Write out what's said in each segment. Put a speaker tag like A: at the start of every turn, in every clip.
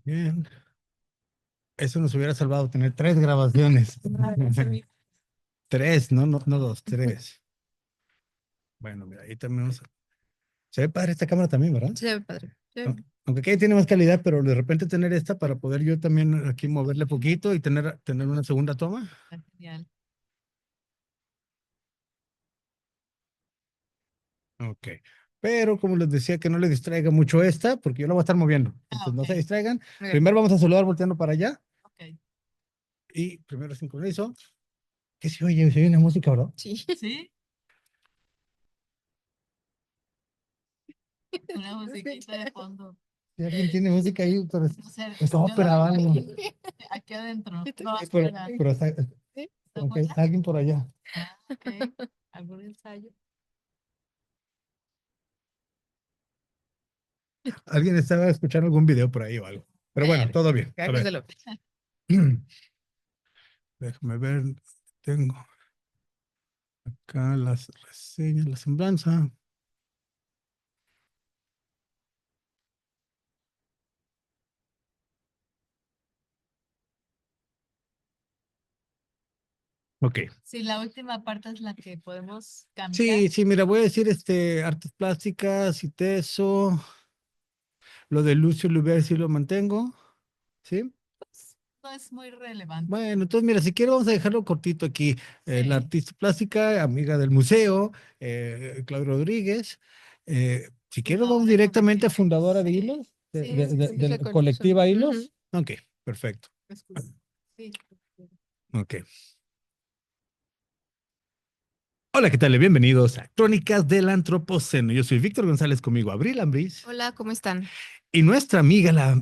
A: Bien. Eso nos hubiera salvado tener tres grabaciones. Tres, no dos, tres. Bueno, mira, ahí también se ve padre esta cámara también, ¿verdad?
B: Se ve padre.
A: Aunque aquí tiene más calidad, pero de repente tener esta para poder yo también aquí moverle poquito y tener una segunda toma.
B: Genial.
A: Ok. Pero como les decía, que no le distraiga mucho esta, porque yo la voy a estar moviendo. Entonces no se
B: Ok.
A: distraigan.
B: Ok.
A: Primero vamos a saludar volteando para allá
B: Ok.
A: y primero sincronizo. ¿Qué se oye? Se oye una música, ¿verdad?
B: Sí.
C: ¿Sí? Una musiquita de fondo.
A: Si alguien tiene música ahí, pero
C: No sé,
A: es
C: yo
A: ópera o
C: la
A: algo.
C: aquí adentro. No,
A: Sí, pero,
C: afuera.
A: pero está,
C: ¿Está
A: ok,
C: afuera?
A: alguien por allá.
C: Ah, ok. ¿Algún ensayo?
A: Alguien estaba escuchando algún video por ahí o algo. Pero bueno, todo bien. A
B: Carlos de
A: ver.
B: López.
A: Déjame ver. Tengo acá las reseñas, la semblanza. Ok.
C: Sí, la última parte es la que podemos cambiar.
A: Sí, sí, mira, voy a decir artes plásticas y teso. Lo de Lucio Luber sí lo mantengo. ¿Sí?
C: Pues, no es muy relevante.
A: Bueno, entonces mira, si quiero vamos a dejarlo cortito aquí. La
C: Sí.
A: artista plástica, amiga del museo, Claudia Rodríguez. Si quiero vamos
C: Fundadora
A: directamente a
C: colectiva.
A: fundadora de
C: Sí.
A: Hilos,
C: Sí,
B: Es la
A: de colectiva Hilos. Ok, perfecto.
C: sí.
A: Ok. Hola, ¿qué tal? Bienvenidos a Crónicas del Antropoceno. Yo soy Víctor González, conmigo Abril Ambris.
B: Hola, ¿cómo están?
A: Y nuestra amiga, la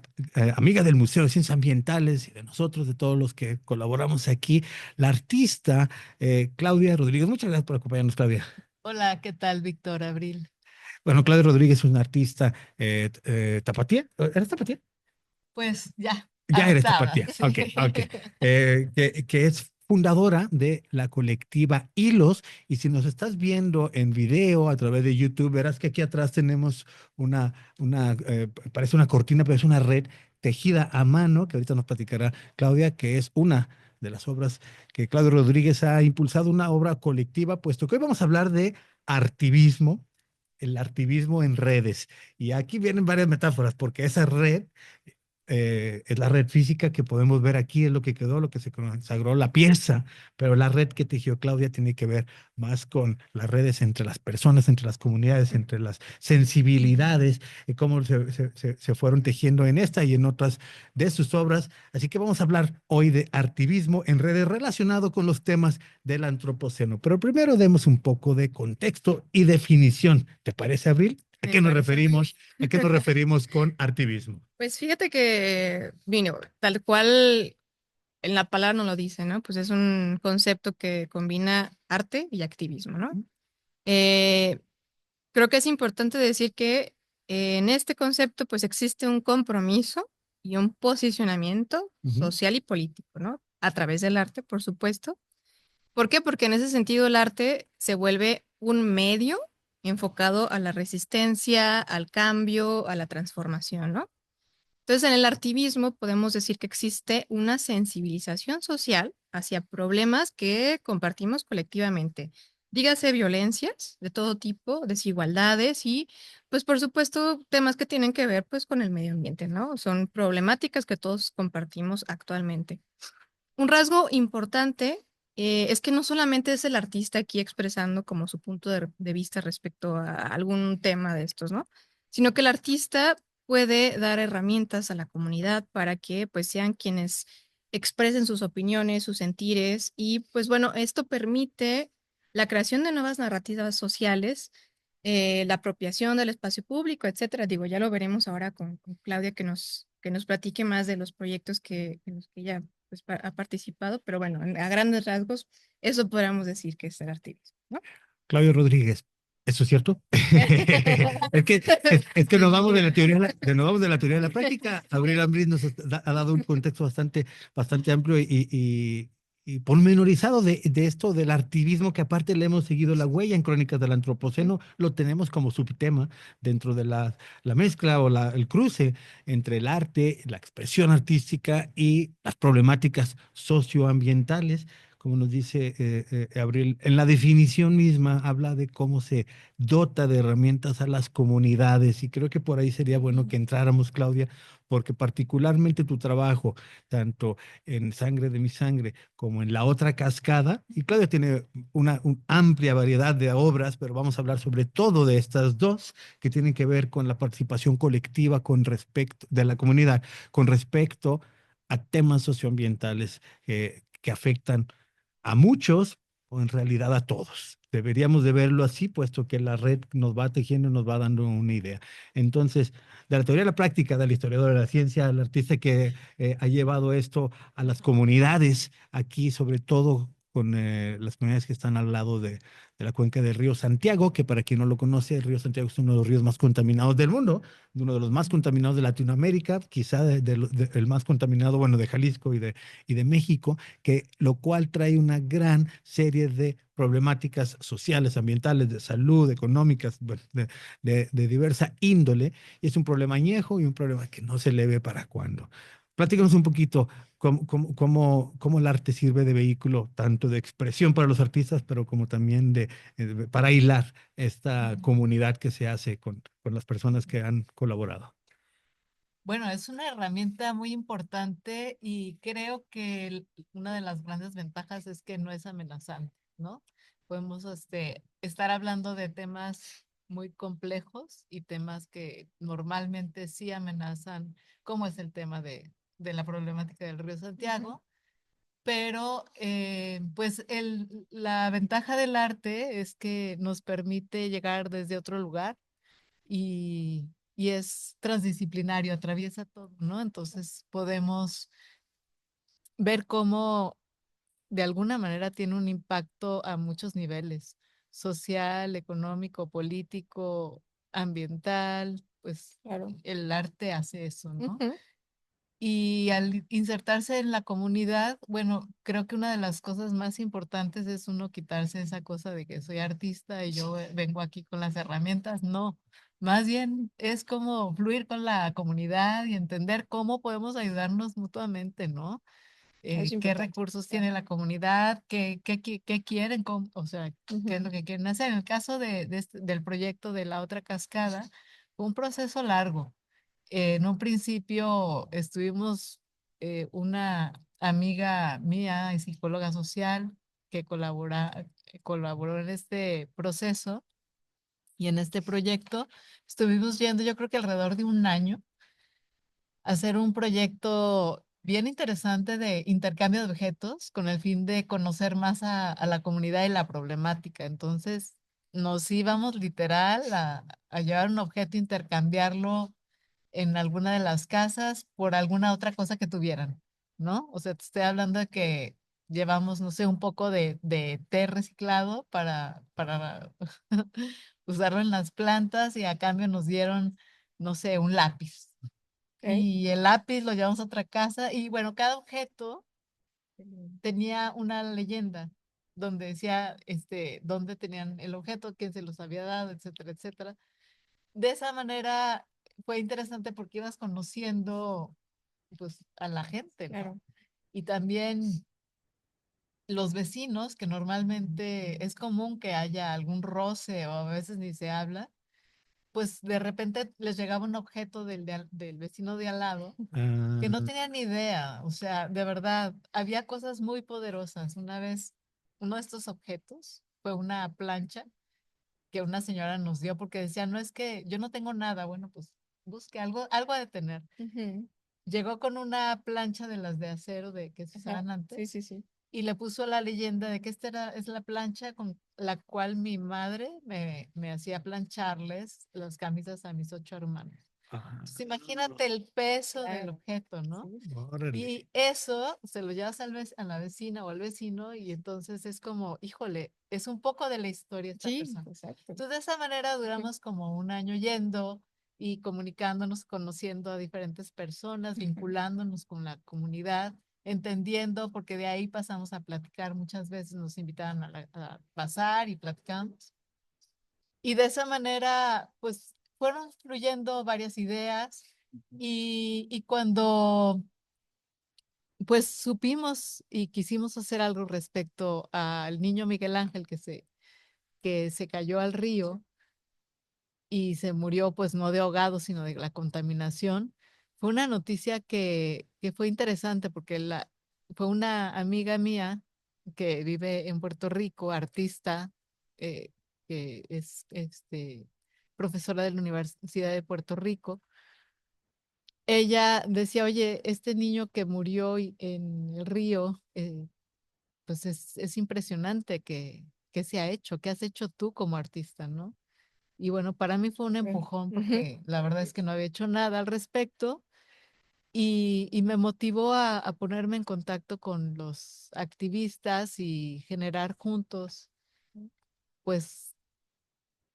A: amiga del Museo de Ciencias Ambientales y de nosotros, de todos los que colaboramos aquí, la artista Claudia Rodríguez. Muchas gracias por acompañarnos, Claudia.
C: Hola, ¿qué tal, Víctor Abril?
A: Bueno, Claudia Rodríguez es una artista tapatía. ¿Eres tapatía?
C: Pues ya,
A: Ya eres
C: adoptada.
A: tapatía.
C: Sí.
A: Ok, ok. Que es fundadora de la colectiva Hilos. Y si nos estás viendo en video a través de YouTube, verás que aquí atrás tenemos parece una cortina, pero es una red tejida a mano, que ahorita nos platicará Claudia, que es una de las obras que Claudio Rodríguez ha impulsado, una obra colectiva, puesto que hoy vamos a hablar de artivismo, el artivismo en redes. Y aquí vienen varias metáforas, porque esa red es la red física que podemos ver aquí, es lo que quedó, lo que se consagró la pieza, pero la red que tejió Claudia tiene que ver más con las redes entre las personas, entre las comunidades, entre las sensibilidades, y cómo se fueron tejiendo en esta y en otras de sus obras. Así que vamos a hablar hoy de artivismo en redes relacionado con los temas del antropoceno. Pero primero demos un poco de contexto y definición. ¿Te parece, Abril? ¿A
B: Me
A: qué nos
B: parece.
A: referimos? ¿A qué nos referimos con artivismo?
B: Pues fíjate que, vino, tal cual en la palabra nos lo dice, ¿no? Pues es un concepto que combina arte y activismo, ¿no? Eh, Creo que es importante decir que en este concepto pues existe un compromiso y un posicionamiento
A: Ujú.
B: social y político, ¿no? A través del arte, por supuesto. ¿Por qué? Porque en ese sentido el arte se vuelve un medio enfocado a la resistencia, al cambio, a la transformación, ¿no? Entonces, en el artivismo podemos decir que existe una sensibilización social hacia problemas que compartimos colectivamente. Dígase violencias de todo tipo, desigualdades y, pues, por supuesto, temas que tienen que ver, pues, con el medio ambiente, ¿no? Son problemáticas que todos compartimos actualmente. Un rasgo importante es que no solamente es el artista aquí expresando como su punto de vista respecto a algún tema de estos, ¿no? Sino que el artista puede dar herramientas a la comunidad para que pues sean quienes expresen sus opiniones, sus sentires y pues bueno, esto permite la creación de nuevas narrativas sociales, la apropiación del espacio público, etcétera. Digo, ya lo veremos ahora con Claudia que nos platique más de los proyectos en los que ella pues, ha participado, pero bueno, a grandes rasgos, eso podríamos decir que es el artivismo, ¿no?
A: Claudio Rodríguez, ¿eso es cierto? Es que nos vamos de la teoría, nos vamos de la teoría a la práctica. Abril Ambris nos ha dado un contexto bastante amplio y pormenorizado de esto del artivismo, que aparte le hemos seguido la huella en Crónicas del Antropoceno, lo tenemos como subtema dentro de la mezcla o el cruce entre el arte, la expresión artística y las problemáticas socioambientales. Como nos dice Abril, en la definición misma habla de cómo se dota de herramientas a las comunidades, y creo que por ahí sería bueno que entráramos, Claudia, porque particularmente tu trabajo, tanto en Sangre de mi sangre como en la otra cascada, y Claudia tiene una amplia variedad de obras, pero vamos a hablar sobre todo de estas dos que tienen que ver con la participación colectiva con respecto de la comunidad, con respecto a temas socioambientales que afectan a muchos o en realidad a todos. Deberíamos de verlo así, puesto que la red nos va tejiendo y nos va dando una idea. Entonces, de la teoría a la práctica, del historiador de la ciencia, al artista que ha llevado esto a las comunidades, aquí sobre todo con las comunidades que están al lado de la cuenca del río Santiago, que para quien no lo conoce, el río Santiago es uno de los ríos más contaminados del mundo, uno de los más contaminados de Latinoamérica, quizá el más contaminado, bueno, de Jalisco y de México, que lo cual trae una gran serie de problemáticas sociales, ambientales, de salud, económicas, bueno, de diversa índole, y es un problema añejo y un problema que no se le ve para cuándo. Platícanos un poquito cómo el arte sirve de vehículo, tanto de expresión para los artistas, pero como también para hilar esta comunidad que se hace con las personas que han colaborado.
C: Bueno, es una herramienta muy importante y creo que una de las grandes ventajas es que no es amenazante, ¿no? Podemos estar hablando de temas muy complejos y temas que normalmente sí amenazan, como es el tema de la problemática del río Santiago, pero pues la ventaja del arte es que nos permite llegar desde otro lugar y, y es transdisciplinario, atraviesa todo, ¿no? Entonces podemos ver cómo de alguna manera tiene un impacto a muchos niveles, social, económico, político, ambiental, pues
B: Claro.
C: el arte hace eso, ¿no?
B: Ujú.
C: Y al insertarse en la comunidad, bueno, creo que una de las cosas más importantes es uno quitarse esa cosa de que soy artista y yo vengo aquí con las herramientas. No, más bien es como fluir con la comunidad y entender cómo podemos ayudarnos mutuamente, ¿no?
B: Es
C: Qué
B: importante.
C: recursos tiene la comunidad, qué quieren, o sea, qué es
B: Ujú.
C: lo que quieren hacer. En el caso del proyecto de la otra cascada, fue un proceso largo. En un principio estuvimos una amiga mía, y psicóloga social, que colaboró en este proceso y en este proyecto. Estuvimos yendo, yo creo que alrededor de un año, a hacer un proyecto bien interesante de intercambio de objetos con el fin de conocer más a la comunidad y la problemática. Entonces, nos íbamos literal a llevar un objeto, intercambiarlo en alguna de las casas por alguna otra cosa que tuvieran, ¿no? O sea, te estoy hablando de que llevamos, no sé, un poco de té reciclado para usarlo en las plantas y a cambio nos dieron, no sé, un lápiz.
B: Ok.
C: Y el lápiz lo llevamos a otra casa y bueno, cada objeto tenía una leyenda donde decía, dónde tenían el objeto, quién se los había dado, etcétera, etcétera. De esa manera fue interesante porque ibas conociendo pues a la gente, ¿no?
B: Claro.
C: Y también los vecinos, que normalmente es común que haya algún roce o a veces ni se habla, pues de repente les llegaba un objeto del vecino de al lado que no
A: Ah,
C: tenían ni idea, o sea, de verdad, había cosas muy poderosas. Una vez, uno de estos objetos fue una plancha que una señora nos dio porque decía, no es que yo no tengo nada, bueno, pues busque algo, algo ha de tener.
B: Ujú.
C: Llegó con una plancha de las de acero de que se
B: Ajá.
C: usaban
B: Sí,
C: antes
B: sí, sí.
C: y le puso la leyenda de que es la plancha con la cual mi madre me hacía plancharles las camisas a mis 8 hermanos.
A: ah,
C: Entonces, imagínate el peso del
B: Claro.
C: objeto, ¿no?
B: Sí.
A: órale.
C: Y eso se lo llevas a la vecina o al vecino y entonces es como, híjole, es un poco de la historia esta
B: Sí,
C: persona.
B: exacto.
C: Entonces de esa manera
B: Ujú.
C: duramos como un año yendo y comunicándonos, conociendo a diferentes personas,
B: Ujú.
C: vinculándonos con la comunidad entendiendo, porque de ahí pasamos a platicar. Muchas veces nos invitaban a pasar y platicamos. Y de esa manera, pues fueron fluyendo varias ideas y cuando pues supimos y quisimos hacer algo respecto al niño Miguel Ángel que se cayó al río y se murió, pues no de ahogado, sino de la contaminación. Fue una noticia que fue interesante porque fue una amiga mía que vive en Puerto Rico, artista, eh, que es profesora de la Universidad de Puerto Rico. Ella decía, oye, este niño que murió en el río, pues es impresionante que se ha hecho, qué has hecho tú como artista, ¿no? Y bueno, para mí fue un empujón porque la verdad es que no había hecho nada al respecto y me motivó a ponerme en contacto con los activistas y generar juntos, pues,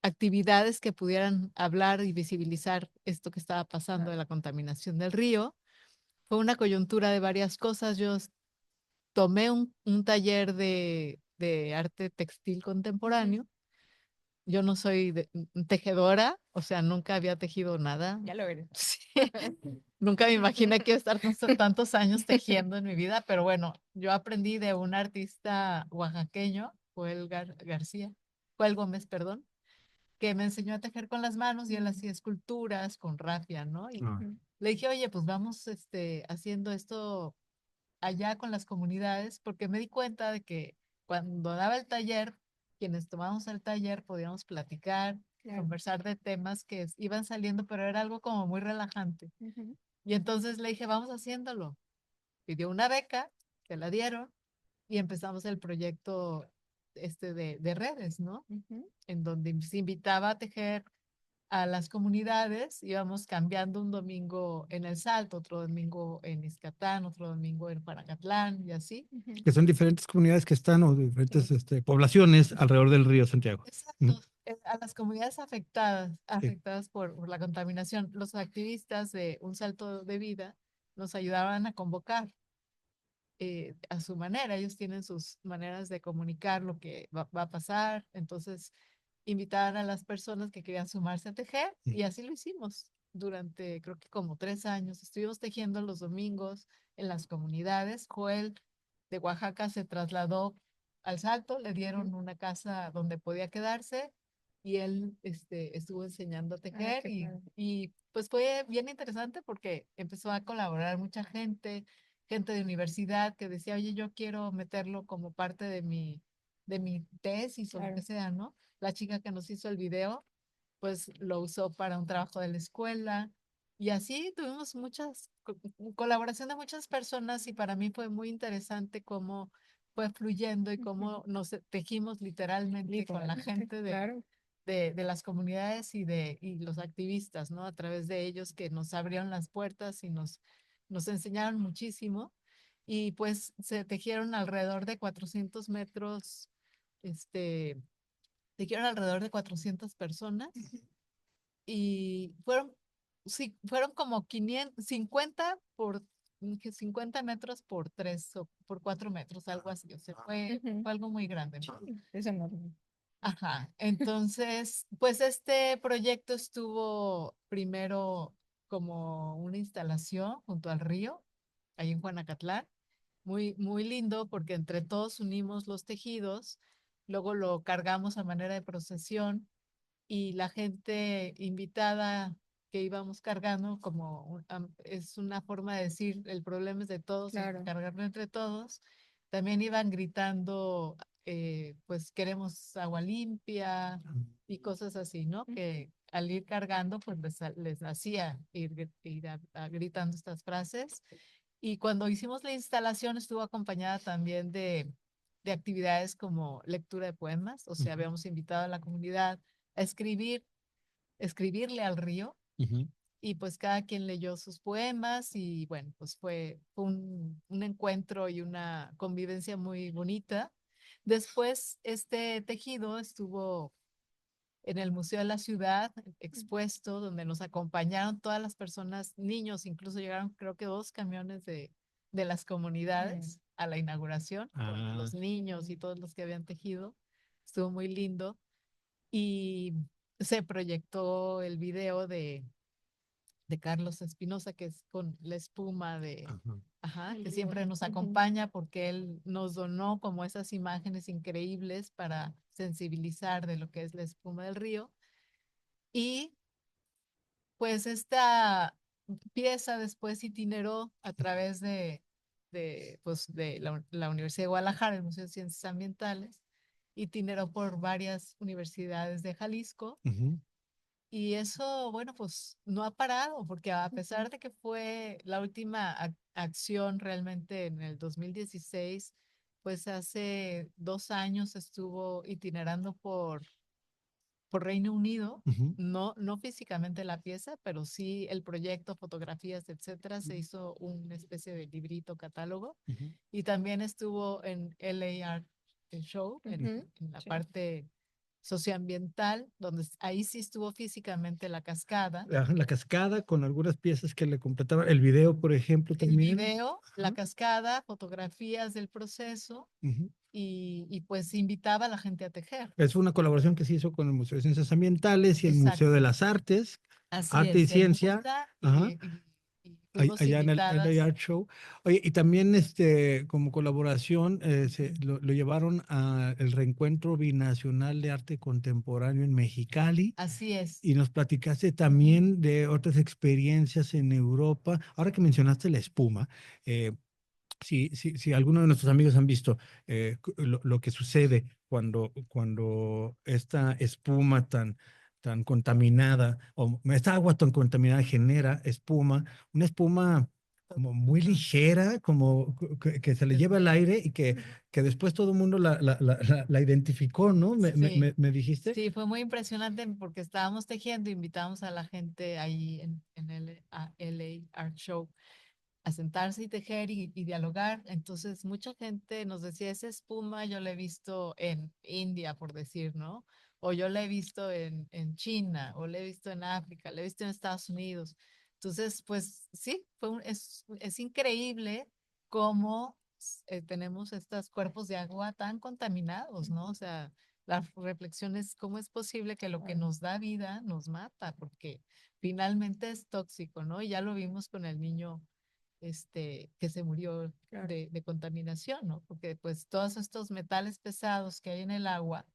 C: actividades que pudieran hablar y visibilizar esto que estaba pasando de la contaminación del río. Fue una coyuntura de varias cosas. Yo tomé un taller de arte textil contemporáneo. Yo no soy tejedora, o sea, nunca había tejido nada.
B: Ya lo eres.
C: Sí. Nunca me imaginé que iba a estar tantos años tejiendo en mi vida, pero bueno, yo aprendí de un artista oaxaqueño, García, Joel Gómez, perdón, que me enseñó a tejer con las manos y él hacía esculturas con rafia, ¿no? Y
A: Ah,
C: le dije, oye, pues vamos haciendo esto allá con las comunidades, porque me di cuenta de que cuando daba el taller, quienes tomamos el taller podíamos platicar,
B: Claro.
C: conversar de temas que iban saliendo, pero era algo como muy relajante.
B: Ujú.
C: Y entonces le dije, vamos haciéndolo. Pidió una beca, se la dieron y empezamos el proyecto de redes, ¿no?
B: Ujú.
C: En donde se invitaba a tejer a las comunidades, íbamos cambiando un domingo en El Salto, otro domingo en Izcatán, otro domingo en Paracatlán y así.
B: Ujú.
A: que son diferentes comunidades que están o diferentes poblaciones alrededor del río Santiago. Ujú.
C: Exacto, a las comunidades afectadas,
A: Sí.
C: afectadas por la contaminación. Los activistas de Un Salto de Vida nos ayudaban a convocar a su manera. Ellos tienen sus maneras de comunicar lo que va a pasar. Entonces, invitaban a las personas que querían sumarse a tejer y así lo hicimos durante, creo que como 3 años. Estuvimos tejiendo los domingos en las comunidades. Joel de Oaxaca se trasladó al Salto, le dieron una casa donde podía quedarse y él estuvo enseñando a
B: Ah,
C: tejer
B: qué padre.
C: y pues fue bien interesante porque empezó a colaborar mucha gente de universidad que decía, oye, yo quiero meterlo como parte de mi tesis o lo que
B: Claro.
C: sea, ¿no? La chica que nos hizo el video, pues lo usó para un trabajo de la escuela. Y así tuvimos colaboración de muchas personas y para mí fue muy interesante cómo fue fluyendo y cómo nos tejimos literalmente con la
B: Literalmente,
C: gente
B: claro.
C: de las comunidades y los activistas, ¿no? A través de ellos que nos abrieron las puertas y nos enseñaron muchísimo. Y pues se tejieron alrededor de 400 metros, este, tejieron alrededor de 400 personas y sí, fueron como 550 que 50 metros por 3 o por 4 metros, algo así. O sea,
B: Ujú.
C: fue algo muy grande, ¿no?
B: Es enorme.
C: Ajá, entonces, pues este proyecto estuvo primero como una instalación junto al río, ahí en Juanacatlán, muy, muy lindo porque entre todos unimos los tejidos, luego lo cargamos a manera de procesión y la gente invitada que íbamos cargando, como es una forma de decir, el problema es de todos, hay que
B: Claro.
C: cargarlo entre todos, también iban gritando, pues queremos agua limpia y cosas así, ¿no? Que al ir cargando, pues les hacía ir gritando estas frases. Y cuando hicimos la instalación estuvo acompañada también de actividades como lectura de poemas, o sea, habíamos invitado a la comunidad a escribirle al río
A: Ujú.
C: y pues cada quien leyó sus poemas y bueno, pues fue un encuentro y una convivencia muy bonita. Después este tejido estuvo en el Museo de la Ciudad expuesto, donde nos acompañaron todas las personas, niños, incluso llegaron creo que 2 camiones de las comunidades a la inauguración, con
A: Ah,
C: los niños y todos los que habían tejido. Estuvo muy lindo. Y se proyectó el video de Carlos Espinosa, que es con la espuma de,
A: ajá.
C: ajá, que siempre nos acompaña porque él nos donó como esas imágenes increíbles para sensibilizar de lo que es la espuma del río. Y pues esta pieza después itineró a través de la Universidad de Guadalajara, el Museo de Ciencias Ambientales, itineró por varias universidades de Jalisco.
A: Ujú,
C: Y eso, bueno, pues no ha parado, porque a pesar de que fue la última acción realmente en el 2016, pues hace 2 años estuvo itinerando por Reino Unido,
A: ujú,
C: no físicamente la pieza, pero sí el proyecto, fotografías, etcétera. Se hizo una especie de librito, catálogo,
A: ujú,
C: y también estuvo en LA Art Show,
B: Ujú,
C: en la
B: sí.
C: parte socioambiental, donde ahí sí estuvo físicamente la cascada,
A: La cascada con algunas piezas que le completaban. El video, por ejemplo,
C: el
A: también.
C: video, la
A: Ajá,
C: cascada, fotografías del proceso,
A: ujú.
C: y pues invitaba a la gente a tejer.
A: Es una colaboración que se hizo con el Museo de Ciencias Ambientales y el Museo de
C: Exacto.
A: las Artes,
C: Así
A: Arte y
C: es, el
A: Ciencia.
C: MUSA,
A: Ajá.
C: y fuimos
A: Allá en el LA
C: invitadas.
A: Art Show. Oye, y también como colaboración lo llevaron al reencuentro binacional de arte contemporáneo en Mexicali
C: Así es.
A: y nos platicaste también de otras experiencias en Europa. Ahora que mencionaste la espuma, eh, si alguno de nuestros amigos han visto lo que sucede cuando esta espuma tan contaminada o esta agua tan contaminada genera espuma, una espuma como muy
C: Ujú.
A: ligera, como que se le lleva el aire y que después todo el mundo la identificó, ¿no?
C: Sí,
A: Me dijiste.
C: sí, fue muy impresionante porque estábamos tejiendo, invitamos a la gente ahí en el LA Art Show a sentarse y tejer y dialogar. Entonces, mucha gente nos decía, esa espuma yo la he visto en India, por decir, ¿no? O yo la he visto en China, o la he visto en África, la he visto en Estados Unidos. Entonces, pues sí, es increíble cómo tenemos estos cuerpos de agua tan contaminados, ¿no? O sea, la reflexión es cómo es posible que lo que nos da vida nos mata, porque finalmente es tóxico, ¿no? Y ya lo vimos con el niño que se murió
B: Claro.
C: de contaminación, ¿no? Porque pues todos estos metales pesados que hay en el agua,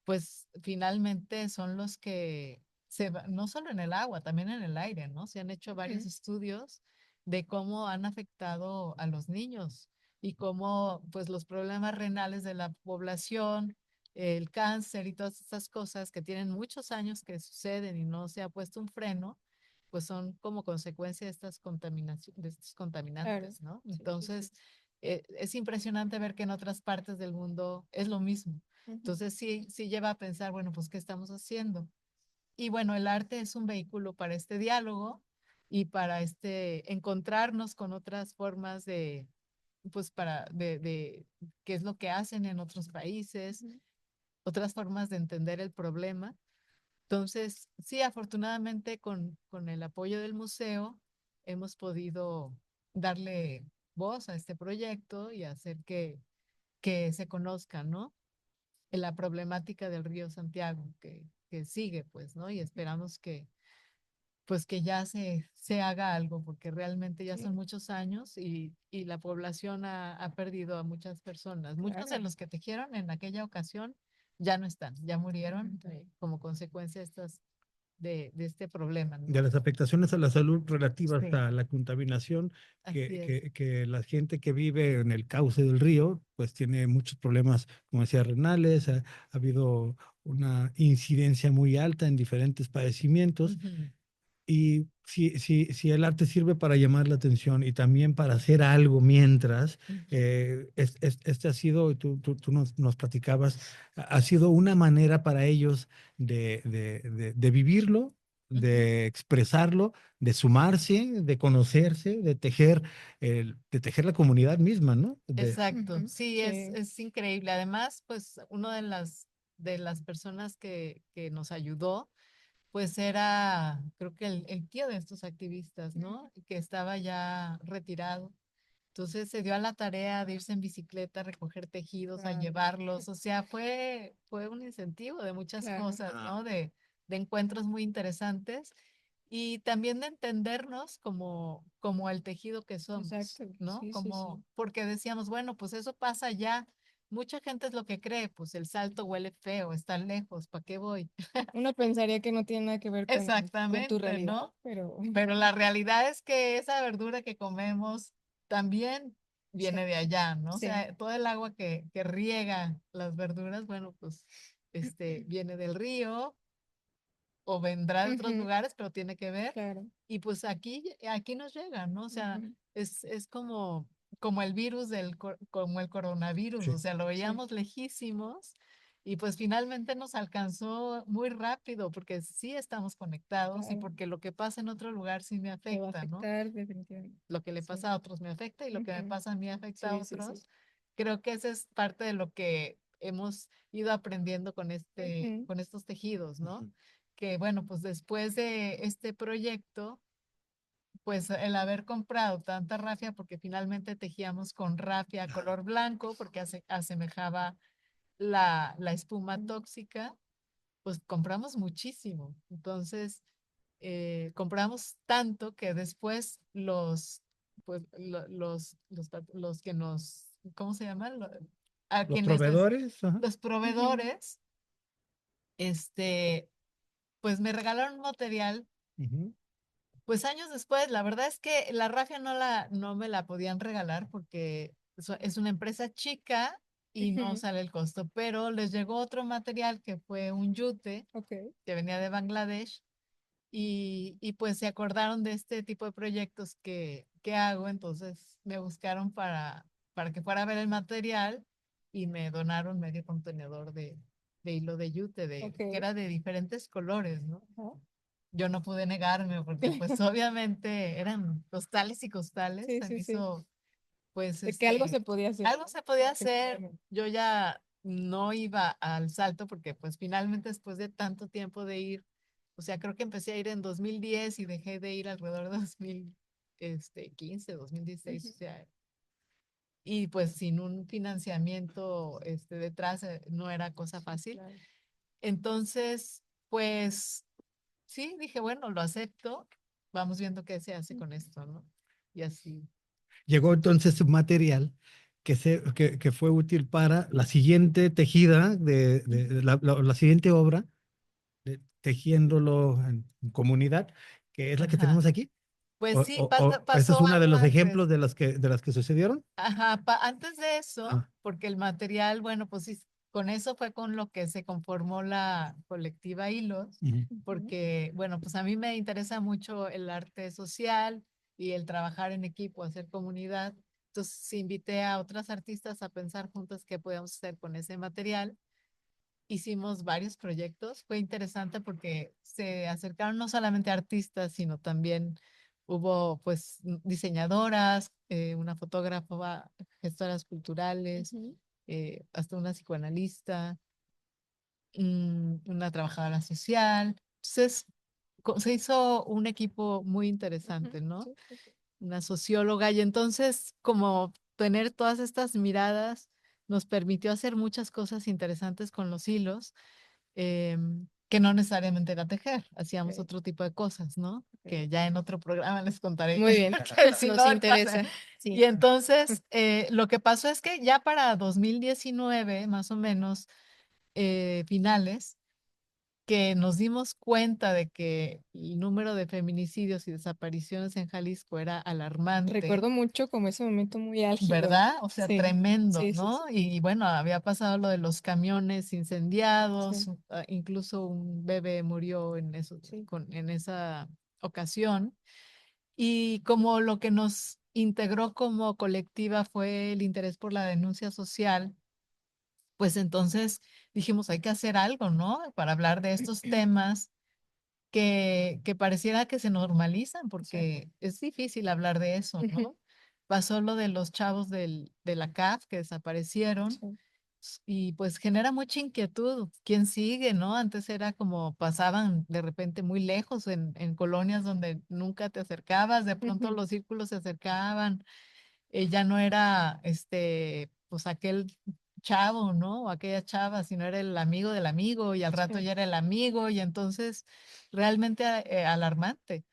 C: pues finalmente son los que no solo en el agua, también en el aire, ¿no? Se han hecho varios
B: Ujú,
C: estudios de cómo han afectado a los niños y cómo pues los problemas renales de la población, el cáncer y todas estas cosas que tienen muchos años que suceden y no se ha puesto un freno, pues son como consecuencia de estas contaminaciones, de estos
B: claro.
C: contaminantes, ¿no?
B: Sí, sí, sí.
C: Entonces, es impresionante ver que en otras partes del mundo es lo mismo.
B: Ujú,
C: Entonces sí lleva a pensar, bueno, pues, ¿qué estamos haciendo? Y bueno, el arte es un vehículo para este diálogo y para encontrarnos con otras formas pues, de qué es lo que hacen en otros países,
B: ujú.
C: otras formas de entender el problema. Entonces, sí, afortunadamente con el apoyo del museo hemos podido darle voz a este proyecto y hacer que se conozca, ¿no? En la problemática del río Santiago que sigue, pues, ¿no? Y esperamos pues, que ya se haga algo, porque realmente ya son
B: Sí,
C: muchos años y la población ha perdido a muchas personas. Muchos de
B: claro.
C: los que tejieron en aquella ocasión ya no están, ya murieron como consecuencia de este problema,
A: De
C: ¿no?
A: las afectaciones a la salud relativas
C: Sí,
A: a la contaminación,
C: así es.
A: que la gente que vive en el cauce del río, pues tiene muchos problemas, como decía, renales, ha habido una incidencia muy alta en diferentes padecimientos.
C: Ujú,
A: Y si el arte sirve para llamar la atención y también para hacer algo mientras,
C: ujú,
A: este ha sido, tú nos platicabas, ha sido una manera para ellos de vivirlo,
C: ujú.
A: de expresarlo, de sumarse, de conocerse, de tejer la comunidad misma, ¿no?
C: Exacto,
B: Ujú,
C: sí,
B: sí.
C: es increíble. Además, pues una de las personas que nos ayudó, pues creo que el tío de estos activistas, ¿no? Que estaba ya retirado Entonces se dio a la tarea de irse en bicicleta a recoger tejidos, a
B: Wow.
C: llevarlos. O sea, fue un incentivo de muchas
B: Claro.
C: cosas, ¿no? De encuentros muy interesantes y también de entendernos como el tejido que somos,
B: Exacto.
C: ¿no?
B: Sí, sí,
C: Como,
B: sí.
C: porque decíamos, bueno, pues eso pasa ya. Mucha gente es lo que cree, pues el Salto huele feo, está lejos, ¿para qué voy?
B: Uno pensaría que no tiene nada que ver con tu
C: Exactamente,
B: realidad,
C: ¿no?
B: pero
C: Pero la realidad es que esa verdura que comemos también
B: sí,
C: viene de allá, ¿no? O
B: sí.
C: sea, todo el agua que riega las verduras, bueno, pues viene del río o vendrá de otros
B: Ujú,
C: lugares, pero tiene que ver.
B: claro.
C: Y pues aquí nos llega, ¿no? O sea,
B: Ujú,
C: es como el virus como el coronavirus, o
A: Sí.
C: sea, lo
B: sí,
C: veíamos lejísimos y pues finalmente nos alcanzó muy rápido porque sí estamos conectados y
B: claro.
C: porque lo que pasa en otro lugar sí me
B: Te va a
C: afecta, ¿no?
B: afectar definitivamente.
C: Lo que le
B: Sí.
C: pasa a otros me afecta y lo que me
B: Ujú,
C: pasa a mí afecta a
B: sí, sí, sí.
C: otros. Creo que esa es parte de lo que hemos ido aprendiendo
B: Ujú,
C: con estos tejidos, ¿no?
A: Ujú.
C: Que bueno, pues después de este proyecto, pues el haber comprado tanta rafia, porque finalmente tejíamos con rafia color blanco, porque asemejaba la espuma tóxica, pues compramos muchísimo. Entonces, compramos tanto que después pues, los que ¿cómo se llaman? A
A: Los
C: quienes
A: proveedores, ajá.
C: los
B: ujú,
C: proveedores, pues me regalaron un material.
A: Ujú.
C: Pues años después, la verdad es que la rafia no me la podían regalar porque es una empresa chica y no
B: ujú,
C: sale el costo, pero les llegó otro material que fue un yute
B: ok.
C: que venía de Bangladesh y pues se acordaron de este tipo de proyectos que hago, entonces me buscaron para que fuera a ver el material y me donaron medio contenedor de hilo de yute, que
B: Ok.
C: era de diferentes colores, ¿no?
B: Ajá.
C: Yo no pude negarme porque pues obviamente eran costales y costales,
B: Sí,
C: se me
B: sí, sí.
C: hizo pues
B: De que algo se podía hacer.
C: algo se podía hacer.
B: Efectivamente.
C: Yo ya no iba al Salto porque pues finalmente después de tanto tiempo de ir, o sea, creo que empecé a ir en 2010 y dejé de ir alrededor de 2015, 2016,
B: Ujú,
C: o sea, y pues sin un financiamiento detrás no era cosa
B: sí,
C: fácil.
B: claro.
C: Entonces, pues sí, dije, bueno, lo acepto, vamos viendo qué se hace con
B: Ujú.
C: esto, ¿no? Y así.
A: Llegó entonces un material que fue útil para la siguiente tejida de la siguiente obra, tejiéndolo en comunidad, que es la que
C: Ajá.
A: tenemos aquí.
C: Pues sí,
A: Esta es
C: pasó
A: una de
C: algo
A: los
C: antes.
A: ejemplos de las que sucedieron.
C: Ajá, antes de eso,
A: Ah,
C: porque el material, bueno, pues sí, con eso fue con lo que se conformó la colectiva Hilos,
A: ujú.
B: Ujú,
C: porque, bueno, pues a mí me interesa mucho el arte social y el trabajar en equipo, hacer comunidad. Entonces, invité a otras artistas a pensar juntas qué podíamos hacer con ese material. Hicimos varios proyectos. Fue interesante porque se acercaron no solamente artistas, sino también hubo pues diseñadoras, una fotógrafa, gestoras culturales,
B: ujú,
C: hasta una psicoanalista, una trabajadora social. Entonces, se hizo un equipo muy
B: ujú,
C: interesante, ¿no?
B: sí, sí, sí.
C: Una socióloga y entonces como tener todas estas miradas nos permitió hacer muchas cosas interesantes con los hilos, que no necesariamente era tejer, hacíamos
B: Ok,
C: otro tipo de cosas, ¿no?
B: ok.
C: Que ya en otro programa les contaré
B: Muy bien.
C: que si no,
B: Nos
C: ahorita
B: interesa.
C: y
B: Sí.
C: entonces lo que pasó es que ya para 2019, más o menos, finales, que nos dimos cuenta de que el número de feminicidios y desapariciones en Jalisco era alarmante,
B: Recuerdo mucho como ese momento muy álgido.
C: ¿verdad? O sea,
B: Sí,
C: tremendo,
B: sí, sí,
C: ¿no?
B: sí,
C: Y bueno, había pasado lo de los camiones incendiados,
B: sí,
C: incluso un bebé murió
B: sí.
C: en esa ocasión. Y como lo que nos integró como colectiva fue el interés por la denuncia social, pues entonces dijimos, hay que hacer algo, ¿no? Para hablar de estos temas que pareciera que se normalizan,
B: Sí.
C: porque es difícil hablar de eso,
B: Ujú,
C: ¿no? Pasó lo de los chavos de la CAF que desaparecieron
B: sí.
C: y pues genera mucha inquietud. ¿Quién sigue, no? Antes era como pasaban de repente muy lejos en colonias donde nunca te acercabas, de pronto
B: Ujú,
C: los círculos se acercaban. ya no era pues aquel chavo, ¿no? O aquella chava, sino era el amigo del amigo y al rato
B: Sí.
C: ya era el amigo y entonces realmente alarmante.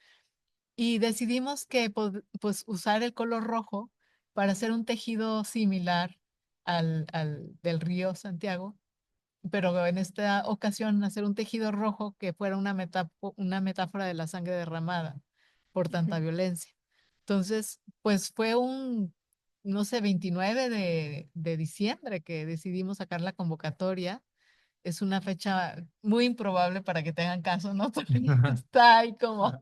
C: Y decidimos que pues usar el color rojo para hacer un tejido similar al del río Santiago, pero en esta ocasión hacer un tejido rojo que fuera una metáfora de la sangre derramada por tanta
B: Ujú.
C: violencia. Entonces, pues fue no sé, 29 de diciembre que decidimos sacar la convocatoria. Es una fecha muy improbable para que tengan caso, ¿no? Todo el mundo está ahí como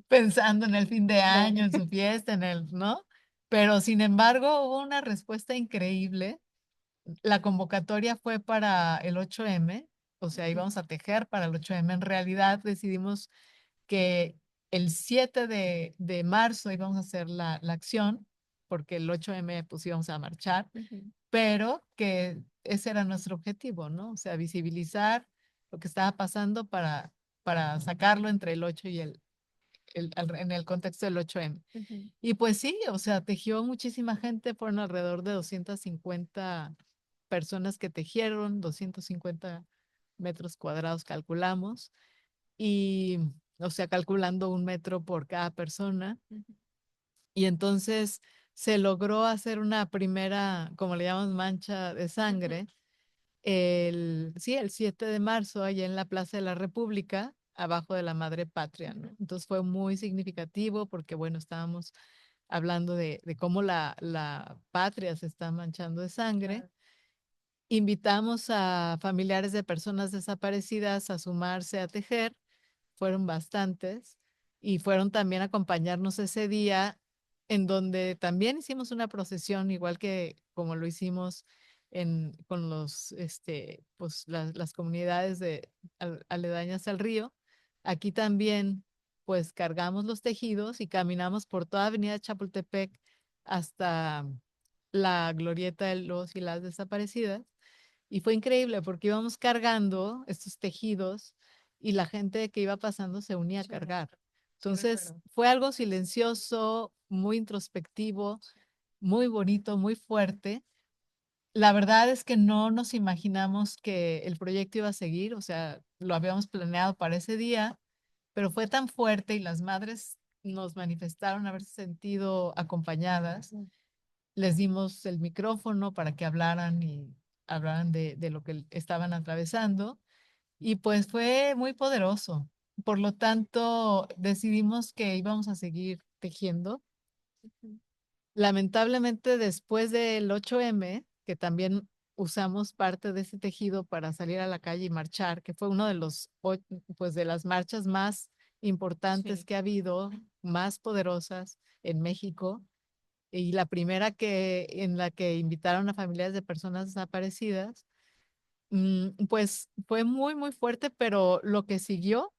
C: pensando en el fin de
B: Claro.
C: año, en su fiesta, ¿no? Pero sin embargo, hubo una respuesta increíble. La convocatoria fue para el 8M, o sea, íbamos a tejer para el 8M. En realidad decidimos que el 7 de marzo íbamos a hacer la acción, porque el 8M pues íbamos a marchar,
B: Ujú.
C: pero que ese era nuestro objetivo, ¿no? O sea, visibilizar lo que estaba pasando para sacarlo entre el 8 y en el contexto del 8M.
B: Ujú.
C: Y pues sí, o sea, tejió muchísima gente, fueron alrededor de 250 personas que tejieron, 250 metros cuadrados calculamos, y, o sea, calculando 1 metro por cada persona.
B: Ujú.
C: Y entonces se logró hacer una primera, como le llamamos, mancha de
B: Ujú.
C: sangre, sí, el 7 de marzo, allá en la Plaza de la República, abajo de la Madre Patria, ¿no?
B: Ujú.
C: Entonces fue muy significativo porque, bueno, estábamos hablando de cómo la patria se está manchando de sangre.
B: Claro.
C: Invitamos a familiares de personas desaparecidas a sumarse a tejer, fueron bastantes, y fueron también a acompañarnos ese día, en donde también hicimos una procesión, igual que como lo hicimos con pues las comunidades aledañas al río. Aquí también, pues cargamos los tejidos y caminamos por toda Avenida Chapultepec hasta la glorieta de los y las desaparecidas. Y fue increíble porque íbamos cargando estos tejidos y la gente que iba pasando se unía a
B: Sí,
C: cargar.
B: sí
C: Entonces
B: recuerdo.
C: fue algo silencioso, muy introspectivo, muy bonito, muy fuerte. La verdad es que no nos imaginamos que el proyecto iba a seguir, o sea, lo habíamos planeado para ese día, pero fue tan fuerte y las madres nos manifestaron haberse sentido acompañadas.
B: Ujú.
C: Les dimos el micrófono para que hablaran y hablaran de lo que estaban atravesando y pues fue muy poderoso. Por lo tanto, decidimos que íbamos a seguir tejiendo.
B: Ujú.
C: Lamentablemente, después del 8M, que también usamos parte de ese tejido para salir a la calle y marchar, que fue uno de pues de las marchas más importantes
B: Sí.
C: que ha habido, más poderosas en México, y la primera en la que invitaron a familias de personas desaparecidas. Pues fue muy, muy fuerte, pero lo que siguió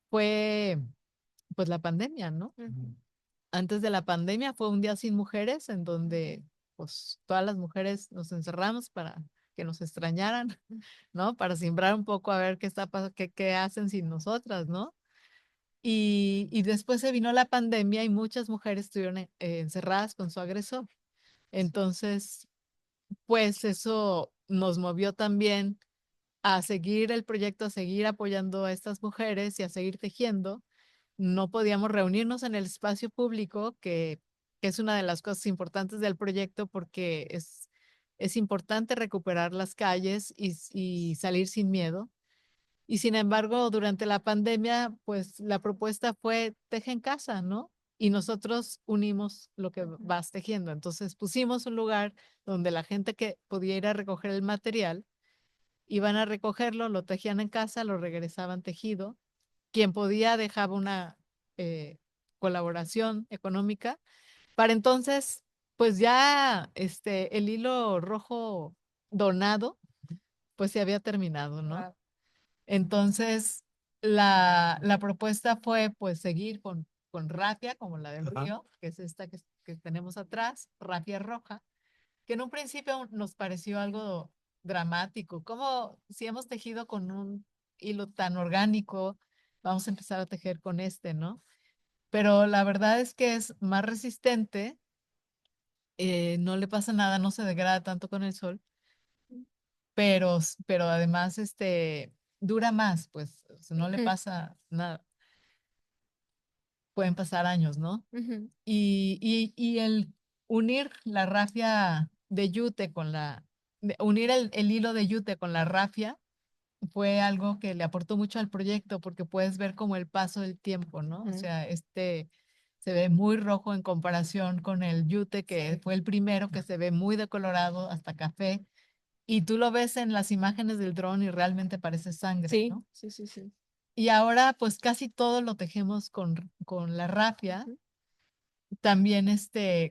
C: fue pues la pandemia, ¿no?
B: Ujú.
C: Antes de la pandemia fue un día sin mujeres en donde pues todas las mujeres nos encerramos para que nos extrañaran, ¿no? Para simbrar un poco a ver qué está pasando, qué hacen sin nosotras, ¿no? Y después se vino la pandemia y muchas mujeres estuvieron encerradas con su agresor.
B: Sí.
C: Entonces, pues eso nos movió también a seguir el proyecto, a seguir apoyando a estas mujeres y a seguir tejiendo. No podíamos reunirnos en el espacio público, que es una de las cosas importantes del proyecto porque es importante recuperar las calles y salir sin miedo. Y sin embargo, durante la pandemia, pues la propuesta fue teje en casa, ¿no? Y nosotros unimos lo que
B: Ujú.
C: vas tejiendo. Entonces pusimos un lugar donde la gente que podía ir a recoger el material, iban a recogerlo, lo tejían en casa, lo regresaban tejido. Quien podía dejaba una eh, colaboración económica. Para entonces, pues ya el hilo rojo donado, pues se había terminado, ¿no?
B: Guau.
C: Entonces, la propuesta fue pues seguir con rafia, como la del
A: Ajá.
C: río, que es esta que tenemos atrás, rafia roja, que en un principio nos pareció algo dramático, como si hemos tejido con un hilo tan orgánico, vamos a empezar a tejer con ¿no? Pero la verdad es que es más resistente no le pasa nada, no se degrada tanto con el sol, pero además dura más, pues o sea, no le
B: Ujú,
C: pasa nada, pueden pasar años, ¿no?
B: ujú,
C: Y el unir la rafia de yute unir el hilo de yute con la rafia fue algo que le aportó mucho al proyecto porque puedes ver como el paso del tiempo, ¿no? O
B: ujú.
C: sea, se ve muy rojo en comparación con el yute, que fue el primero que se ve muy decolorado hasta café, y tú lo ves en las imágenes del dron y realmente parece sangre,
B: Sí,
C: ¿no?
B: sí, sí, sí.
C: Y ahora pues casi todo lo tejemos con la rafia.
B: Ujú.
C: También,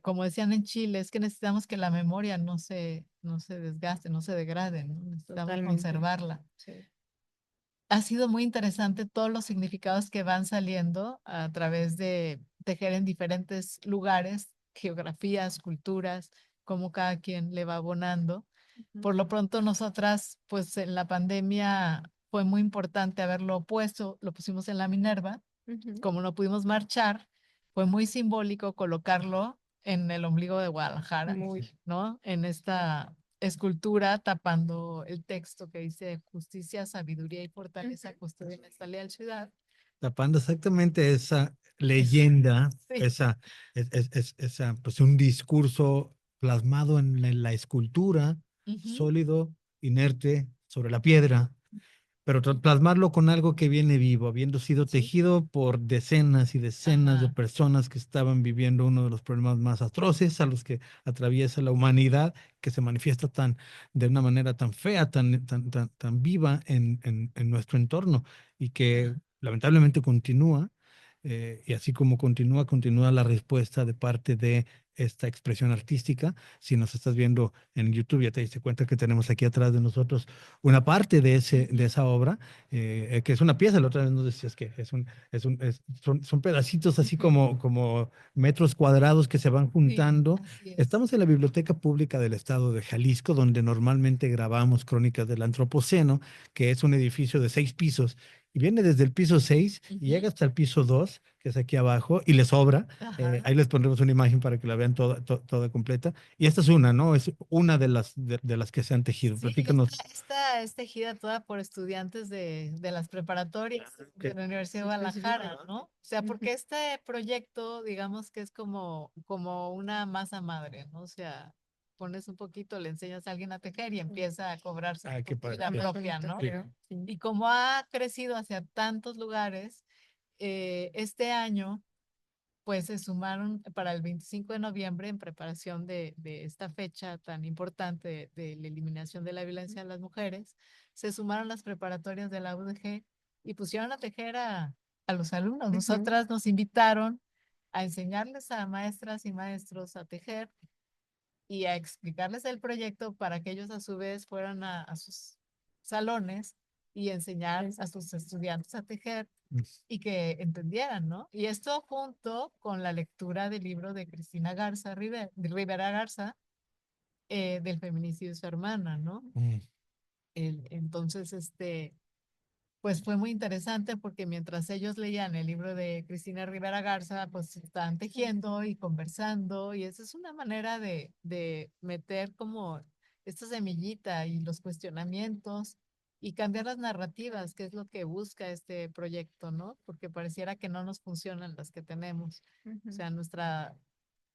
C: como decían en Chile, es que necesitamos que la memoria no se desgaste, no se degrade, ¿no? Necesitamos
B: Totalmente.
C: conservarla.
B: Sí.
C: Ha sido muy interesante todos los significados que van saliendo a través de tejer en diferentes lugares, geografías, culturas, cómo cada quien le va abonando.
B: Ujú,
C: Por lo pronto, nosotras, pues en la pandemia fue muy importante haberlo puesto, lo pusimos en la Minerva.
B: ujú.
C: Como no pudimos marchar, fue muy simbólico colocarlo en el ombligo de Guadalajara,
B: Muy.
C: ¿no? En esta escultura tapando el texto que dice justicia, sabiduría y fortaleza custodian esta leal ciudad.
A: Tapando exactamente esa
C: Es-
A: leyenda,
C: sí.
A: esa, pues un discurso plasmado en la escultura,
C: Ujú.
A: sólido, inerte, sobre la piedra, pero plasmarlo con algo que viene vivo, habiendo sido
C: Sí.
A: tejido por decenas y decenas de
C: Ajá.
A: personas que estaban viviendo uno de los problemas más atroces a los que atraviesa la humanidad, que se manifiesta de una manera tan fea, tan viva en nuestro entorno y que lamentablemente continúa. Y así como continúa la respuesta de parte de esta expresión artística. Si nos estás viendo en YouTube, ya te diste cuenta que tenemos aquí atrás de nosotros una parte de
C: Ujú.
A: esa obra, que es una pieza. La otra vez nos decías que son pedacitos así
C: Ujú.
A: como metros cuadrados que se van
C: Sí,
A: juntando.
C: así es.
A: Estamos en la Biblioteca Pública del Estado de Jalisco, donde normalmente grabamos Crónicas del Antropoceno, que es un edificio de 6 pisos. Y viene desde el piso 6 y
C: Ujú.
A: llega hasta el piso 2, que es aquí abajo, y le sobra.
C: Ajá.
A: Ahí les pondremos una imagen para que la vean toda completa. Y esta es una, ¿no? Es una de las que se han tejido.
C: Sí,
A: Platícanos.
C: esta es tejida toda por estudiantes de las preparatorias
A: Ok.
C: de la Universidad de
B: Específico.
C: Guadalajara, ¿no? O sea, porque este proyecto, digamos que es como una masa madre, ¿no? O sea, pones un poquito, le enseñas a alguien a tejer y empieza a cobrarse
A: Ah, qué
C: por
A: padre.
C: vida
A: Sí,
B: Más
C: propia,
B: bonito,
C: ¿no?
A: sí.
B: creo. Sí.
C: Y como ha crecido hacia tantos lugares, este año pues se sumaron para el 25 de noviembre en preparación de esta fecha tan importante de la eliminación de la violencia a las mujeres, se sumaron las preparatorias de la UDG y pusieron a tejer a los alumnos.
B: Ujú.
C: Nosotras nos invitaron a enseñarles a maestras y maestros a tejer y a explicarles el proyecto para que ellos a su vez fueran a sus salones y enseñar a sus estudiantes a tejer y que entendieran, ¿no? Y esto junto con la lectura del libro de Cristina Garza, de Rivera Garza, del feminicidio de su hermana, ¿no?
A: Mm.
C: Entonces, pues fue muy interesante porque mientras ellos leían el libro de Cristina Rivera Garza, pues estaban tejiendo y conversando, y esa es una manera de meter como esta semillita y los cuestionamientos y cambiar las narrativas, que es lo que busca este proyecto, ¿no? Porque pareciera que no nos funcionan las que tenemos. O
B: Ujú.
C: sea, nuestra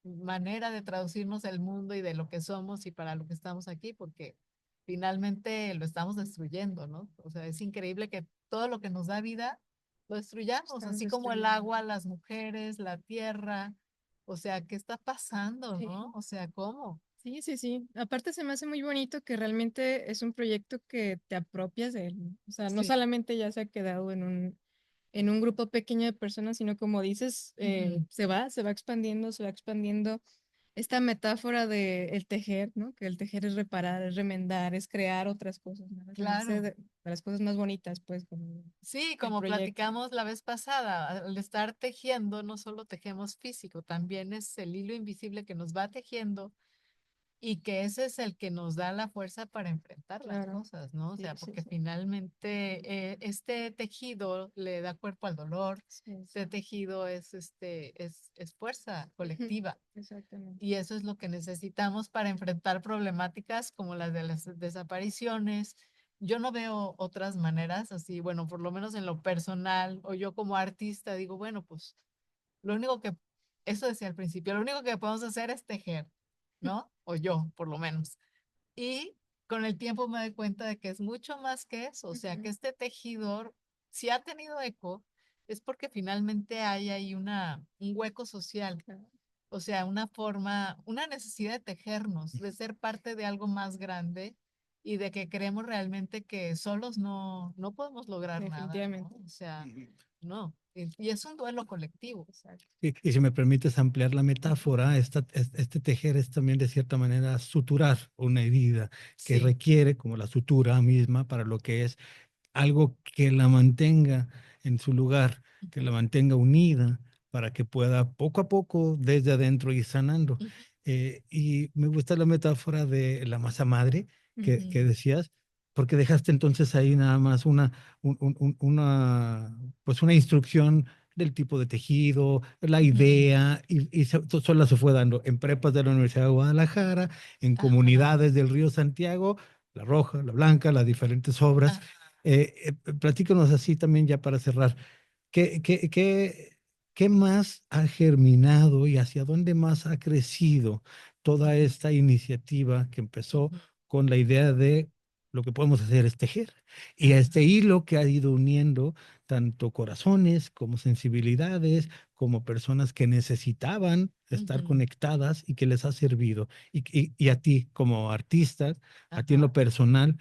C: manera de traducirnos el mundo y de lo que somos y para lo que estamos aquí, porque finalmente lo estamos destruyendo, ¿no? O sea, es increíble que todo lo que nos da vida lo destruyamos,
B: Estamos
C: así como el
B: destruyendo.
C: agua, las mujeres, la tierra. O sea, ¿qué está pasando,
B: Sí.
C: no? O sea, ¿cómo?
B: Sí, sí, sí. Aparte se me hace muy bonito que realmente es un proyecto que te apropias de él, ¿no? O sea, no
C: Sí.
B: solamente ya se ha quedado en un grupo pequeño de personas, sino como dices,
C: Ujú.
B: se va expandiendo, se va expandiendo. Esta metáfora de el tejer, ¿no? Que el tejer es reparar, es remendar, es crear otras cosas, ¿no? Se me hace
C: Claro.
B: de las cosas más bonitas, pues, como
C: Sí,
B: el
C: como
B: proyecto.
C: platicamos la vez pasada, al estar tejiendo, no solo tejemos físico, también es el hilo invisible que nos va tejiendo y que ese es el que nos da la fuerza para enfrentar las
B: Claro.
C: cosas, ¿no? O
B: Sí,
C: sea,
B: sí,
C: porque
B: sí.
C: finalmente este tejido le da cuerpo al dolor,
B: Sí,
C: este tejido es fuerza colectiva.
B: exactamente.
C: Y eso es lo que necesitamos para enfrentar problemáticas como las de las desapariciones. Yo no veo otras maneras así, bueno, por lo menos en lo personal, o yo como artista digo, bueno, pues lo único que, eso decía al principio, lo único que podemos hacer es tejer, ¿no? O yo, por lo menos. Y con el tiempo me doy cuenta de que es mucho más que eso, o sea, que este tejido, si ha tenido eco, es porque finalmente hay ahí un hueco social, o sea, una forma, una necesidad de tejernos, de ser parte de algo más grande y de que creemos realmente que solos no podemos lograr nada, ¿no?
B: Definitivamente.
C: O sea, no. Y es un duelo colectivo.
B: Exacto.
A: Y si me permites ampliar la metáfora, este tejer es también de cierta manera suturar una herida que
C: Sí.
A: requiere, como la sutura misma, para lo que es algo que la mantenga en su lugar, que la mantenga unida, para que pueda poco a poco desde adentro ir sanando.
C: Ujú,
A: Y me gusta la metáfora de la masa madre que
C: ujú,
A: decías, porque dejaste entonces ahí nada más pues una instrucción del tipo de tejido, la
C: ujú.
A: idea, y sola se fue dando en prepas de la Universidad de Guadalajara, en
C: Ajá,
A: comunidades del Río Santiago, la roja, la blanca, las diferentes obras.
C: ajá.
A: Platícanos así también ya para cerrar. ¿Qué, qué, qué, qué más ha germinado y hacia dónde más ha crecido toda
C: Ujú,
A: esta iniciativa que empezó
C: ujú,
A: con la idea de lo que podemos hacer es tejer? Y a este
C: ajá,
A: hilo que ha ido uniendo tanto corazones como sensibilidades, como personas que necesitaban estar
C: ujú,
A: conectadas y que les ha servido. Y a ti como artista, a ti en lo
C: ajá,
A: personal,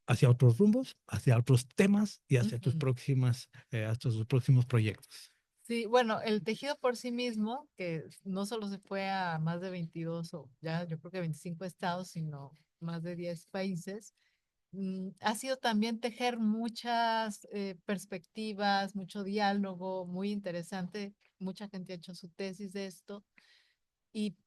A: hacia otros rumbos, hacia otros temas y hacia tus
C: ujú.
A: próximas, hasta tus próximos proyectos.
C: Sí, bueno, el tejido por sí mismo, que no solo se fue a más de 22 o ya yo creo que 25 estados, sino más de 10 países, ha sido también tejer muchas perspectivas, mucho diálogo, muy interesante. Mucha gente ha hecho su tesis de esto y,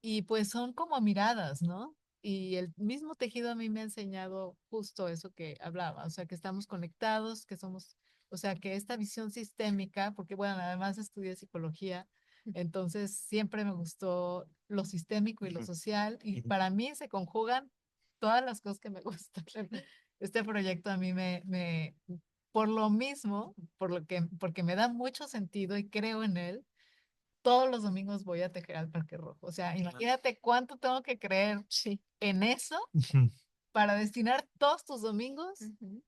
C: y pues son como miradas, ¿no? Y el mismo tejido a mí me ha enseñado justo eso que hablaba, o sea, que estamos conectados, que somos, o sea, que esta visión sistémica, porque bueno, además estudié psicología, entonces siempre me gustó lo sistémico y lo
A: Ujú,
C: social, y
A: ujú,
C: para mí se conjugan todas las cosas que me gustan. Este proyecto a mí por lo mismo, porque me da mucho sentido y creo en él, todos los domingos voy a tejer al Parque Rojo. O sea, imagínate cuánto tengo que creer
B: Sí.
C: en eso
A: ujú.
C: para destinar todos tus domingos
B: Ujú.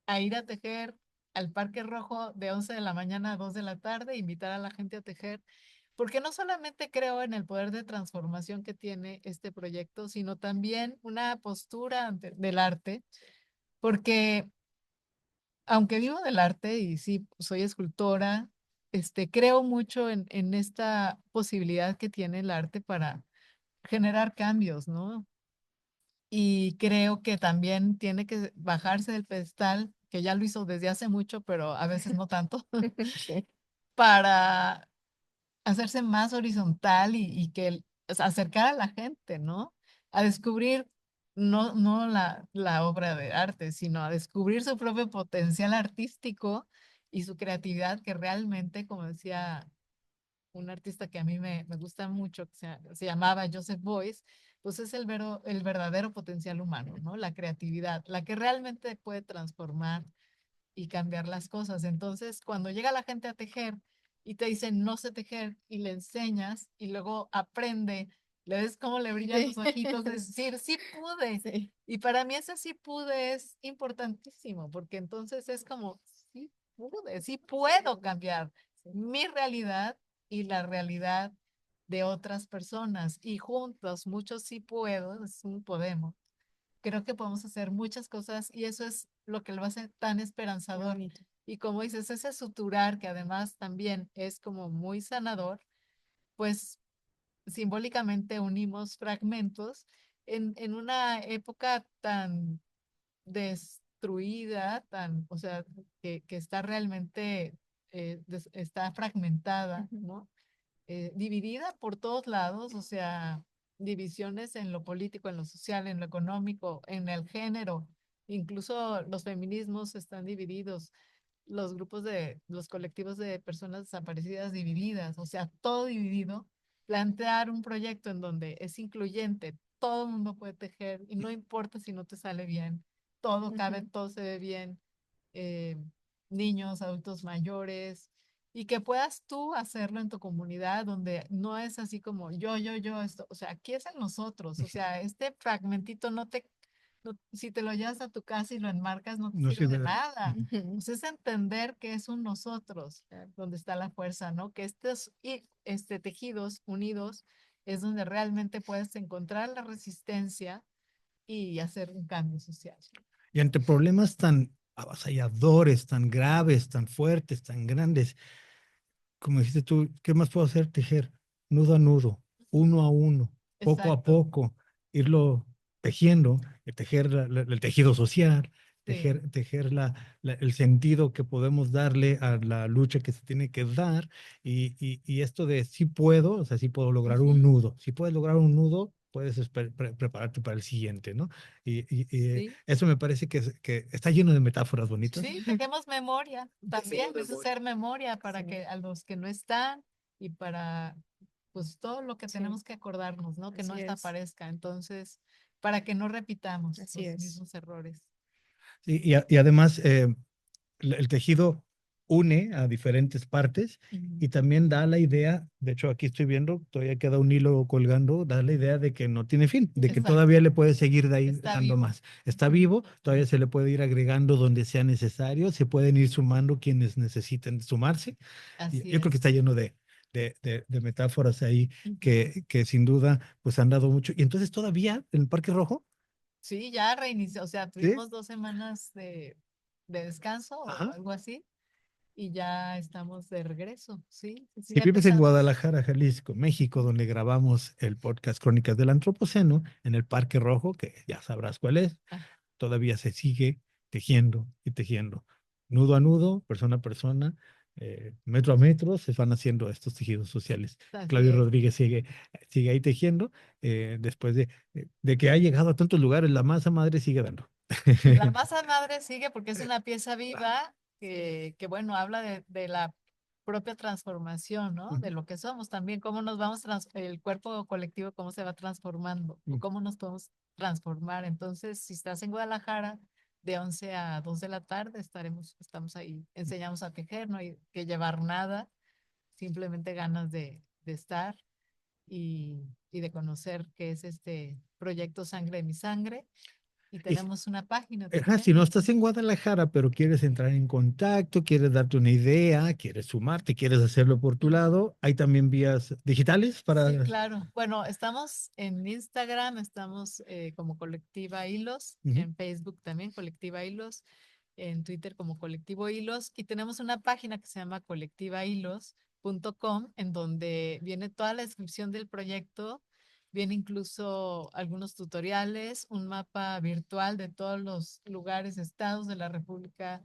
C: a ir a tejer al Parque Rojo de 11 de la mañana a 2 de la tarde, invitar a la gente a tejer, porque no solamente creo en el poder de transformación que tiene este proyecto, sino también una postura del arte, porque aunque vivo del arte y sí, soy escultora, creo mucho en esta posibilidad que tiene el arte para generar cambios, ¿no? Y creo que también tiene que bajarse del pedestal, que ya lo hizo desde hace mucho, pero a veces no tanto,
B: Sí.
C: para hacerse más horizontal y o sea, acercar a la gente, ¿no? A descubrir no la obra de arte, sino a descubrir su propio potencial artístico y su creatividad, que realmente, como decía un artista que a mí me gusta mucho, que se llamaba Joseph Beuys, pues es el verdadero potencial humano, ¿no? La creatividad, la que realmente puede transformar y cambiar las cosas. Entonces, cuando llega la gente a tejer y te dicen no sé tejer y le enseñas y luego aprende, le ves cómo le brillan
B: Sí.
C: los ojitos, de decir, sí pude.
B: Sí.
C: Y para mí ese sí pude es importantísimo, porque entonces es como, sí pude, sí puedo cambiar mi realidad y la realidad de otras personas. Y juntos, muchos sí puedo, es un podemos, creo que podemos hacer muchas cosas y eso es lo que lo hace tan
B: Qué
C: esperanzador.
B: bonito.
C: Y como dices, ese suturar que además también es como muy sanador, pues simbólicamente unimos fragmentos en una época tan destruida, o sea, que está realmente, está fragmentada,
B: Ujú.
C: ¿no? dividida por todos lados, o sea, divisiones en lo político, en lo social, en lo económico, en el género. Incluso los feminismos están divididos, los colectivos de personas desaparecidas divididas, o sea, todo dividido. Plantear un proyecto en donde es incluyente, todo el mundo puede tejer y no importa si no te sale bien, todo cabe,
B: Ujú.
C: todo se ve bien, eh, niños, adultos mayores, y que puedas tú hacerlo en tu comunidad donde no es así como yo, esto, o sea, aquí es en nosotros, o sea, este fragmentito si te lo llevas a tu casa y lo enmarcas no te
A: No
C: sirve
A: sirve
C: de
A: de...
C: nada.
A: Ujú.
B: Ujú.
C: Pues es entender que es un nosotros, donde está la fuerza, ¿no? Que tejidos unidos es donde realmente puedes encontrar la resistencia y hacer un cambio social.
A: Y ante problemas tan avasalladores, tan graves, tan fuertes, tan grandes, como dijiste tú, ¿qué más puedo hacer? Tejer nudo a nudo, uno a uno, poco a
C: Exacto,
A: poco, irlo tejiendo, tejer el tejido social,
C: sí.
A: tejer el sentido que podemos darle a la lucha que se tiene que dar y esto de sí puedo, o sea, sí puedo lograr un
C: Ujú,
A: nudo. Si puedes lograr un nudo, puedes prepararte para el siguiente, ¿no? Y
C: sí.
A: eso me parece que está lleno de metáforas bonitas.
C: Sí, tenemos memoria, también es
A: memoria.
C: hacer memoria para
B: Sí.
C: que a los que no están y para pues todo lo que
B: Sí,
C: tenemos que acordarnos, ¿no? Que no
B: así es.
C: desaparezca. Entonces, para que no repitamos
B: Así
C: los
B: es.
C: mismos errores.
A: Y además, el tejido une a diferentes partes
C: Ujú.
A: y también da la idea, de hecho aquí estoy viendo, todavía queda un hilo colgando, da la idea de que no tiene fin, de que
C: Exacto,
A: todavía le puede seguir de ahí
C: está
A: dando
C: vivo.
A: más. Está
C: Ujú.
A: vivo, todavía se le puede ir agregando donde sea necesario, se pueden ir sumando quienes necesiten sumarse. Y
C: Así
A: yo creo que
C: es.
A: está lleno de metáforas ahí
C: Ujú.
A: que sin duda pues han dado mucho. Y entonces todavía en el Parque Rojo,
C: Sí, ya reinició, o sea,
A: ¿sí?
C: tuvimos 2 semanas de descanso o
A: Ajá.
C: algo así y ya estamos de regreso. Sí, sí, sí,
A: Si
C: ya
A: vives en
C: empezamos.
A: Guadalajara, Jalisco, México, donde grabamos el podcast Crónicas del Antropoceno, en el Parque Rojo, que ya sabrás cuál es,
C: Ah,
A: todavía se sigue tejiendo y tejiendo. Nudo a nudo, persona a persona, metro a metro, se van haciendo estos tejidos sociales.
C: así
A: Claudio
C: es.
A: Rodríguez sigue ahí tejiendo, después de que ha llegado a tantos lugares, la masa madre sigue dando.
C: La masa madre sigue porque es una pieza viva bueno, habla de la propia transformación, ¿no? De
A: Ujú,
C: lo que somos también, cómo nos el cuerpo colectivo, cómo se va transformando o
A: ujú.
C: cómo nos podemos transformar. Entonces, si estás en Guadalajara, de 11 a 2 de la tarde estamos ahí, enseñamos a tejer, no hay que llevar nada, simplemente ganas de estar y de conocer qué es este proyecto Sangre de mi Sangre. Y
A: Y
C: tenemos una página
A: ajá,
C: también.
A: si no estás en Guadalajara, pero quieres entrar en contacto, quieres darte una idea, quieres sumarte, quieres hacerlo por tu
C: Ujú.
A: lado, hay también vías digitales
C: Sí,
A: para...
C: claro. Bueno, estamos en Instagram, estamos como Colectiva Hilos,
A: Ujú,
C: en Facebook también, Colectiva Hilos, en Twitter como Colectivo Hilos, y tenemos una página que se llama colectivahilos.com, en donde viene toda la descripción del proyecto, viene incluso algunos tutoriales, un mapa virtual de todos los lugares, estados de la República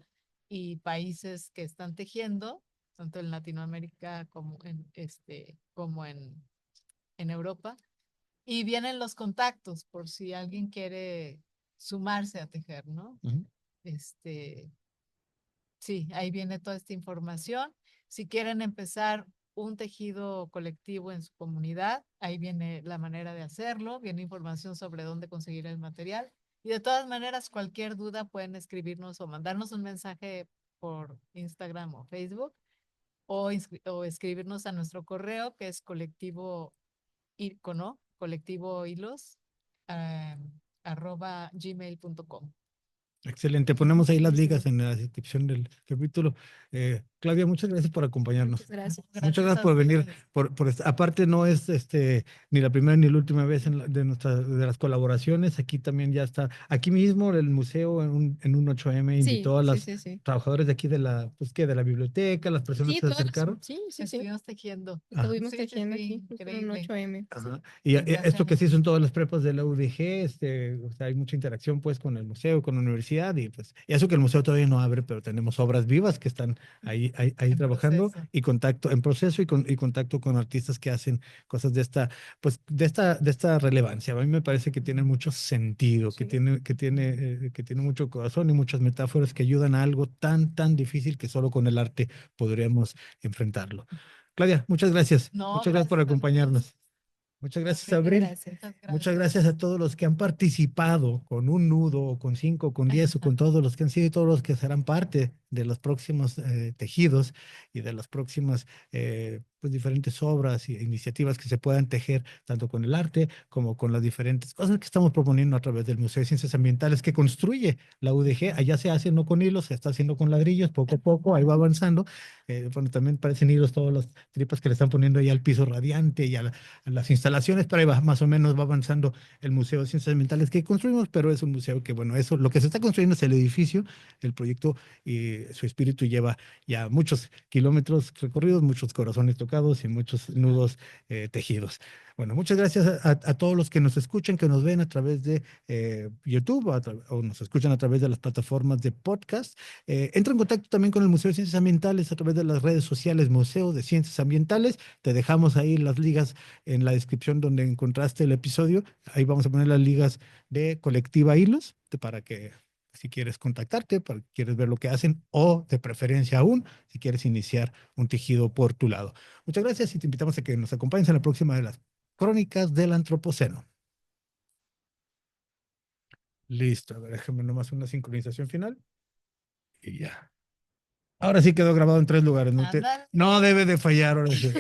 C: y países que están tejiendo, tanto en Latinoamérica como en Europa. Y vienen los contactos por si alguien quiere sumarse a tejer, ¿no?
A: ujú.
C: Este, sí, ahí viene toda esta información. Si quieren empezar un tejido colectivo en su comunidad, ahí viene la manera de hacerlo, viene información sobre dónde conseguir el material. Y de todas maneras, cualquier duda pueden escribirnos o mandarnos un mensaje por Instagram o Facebook o escribirnos a nuestro correo que es colectivo hilos, @gmail.com.
A: Excelente, ponemos ahí las ligas en la descripción del capítulo. Claudia, muchas gracias por acompañarnos.
B: Muchas gracias.
A: Muchas
C: Gracias
A: gracias
C: a
A: por venir.
C: ustedes.
A: Aparte, no es ni la primera ni la última vez de las colaboraciones. Aquí también ya está. Aquí mismo el museo en un 8M
B: Sí,
A: invitó a
B: sí,
A: los
B: sí, sí.
A: trabajadores de aquí de la biblioteca, las personas
B: Sí,
A: se
B: todos,
A: acercaron.
B: sí, sí, sí.
C: Estuvimos tejiendo.
A: Ah,
B: Estuvimos
C: Sí, sí,
B: tejiendo
C: sí,
B: aquí justo en un
C: increíble.
B: 8M.
A: ajá.
B: Sí.
A: Y
C: Y
A: esto que se
C: hacemos.
A: hizo en todas las prepas de la UDG, o sea, hay mucha interacción pues con el museo, con la universidad. capacidad y pues, y eso que el museo todavía no abre, pero tenemos obras vivas que están ahí
C: En
A: trabajando
C: proceso.
A: y contacto en proceso y contacto con artistas que hacen cosas de esta, pues, de esta relevancia. A mí me parece que tiene mucho sentido, que
C: Sí.
A: tiene mucho corazón y muchas metáforas que ayudan a algo tan difícil que solo con el arte podríamos enfrentarlo. Claudia, muchas gracias.
C: No,
A: Muchas gracias por
C: gracias a ustedes.
A: acompañarnos. Muchas gracias,
B: Muchas
A: Abril.
B: gracias.
C: Muchas
A: Muchas
C: gracias.
A: gracias a todos los que han participado con un nudo, o con 5, o con 10, o con todos los que han sido y todos los que serán parte de los próximos tejidos y de las próximas pues diferentes obras e iniciativas que se puedan tejer tanto con el arte como con las diferentes cosas que estamos proponiendo a través del Museo de Ciencias Ambientales que construye la UDG. Allá se hace no con hilos, se está haciendo con ladrillos, poco a poco, ahí va avanzando. Bueno, también parecen hilos todas las tripas que le están poniendo ahí al piso radiante y a las instalaciones, pero ahí va, más o menos va avanzando el Museo de Ciencias Ambientales que construimos, pero es un museo que, bueno, eso, lo que se está construyendo es el edificio, el proyecto y su espíritu lleva ya muchos kilómetros recorridos, muchos corazones tocados y muchos nudos tejidos. Bueno, muchas gracias a todos los que nos escuchan, que nos ven a través de YouTube o nos escuchan a través de las plataformas de podcast. Entra en contacto también con el Museo de Ciencias Ambientales a través de las redes sociales Museo de Ciencias Ambientales. Te dejamos ahí las ligas en la descripción donde encontraste el episodio. Ahí vamos a poner las ligas de Colectiva Hilos para que si quieres contactarte, para que quieres ver lo que hacen o de preferencia aún, si quieres iniciar un tejido por tu lado. Muchas gracias y te invitamos a que nos acompañes en la próxima de las Crónicas del Antropoceno. Listo, a ver, déjame nomás una sincronización final y ya. Ahora sí quedó grabado en 3 lugares,
C: Ándale.
A: no debe de fallar ahora sí.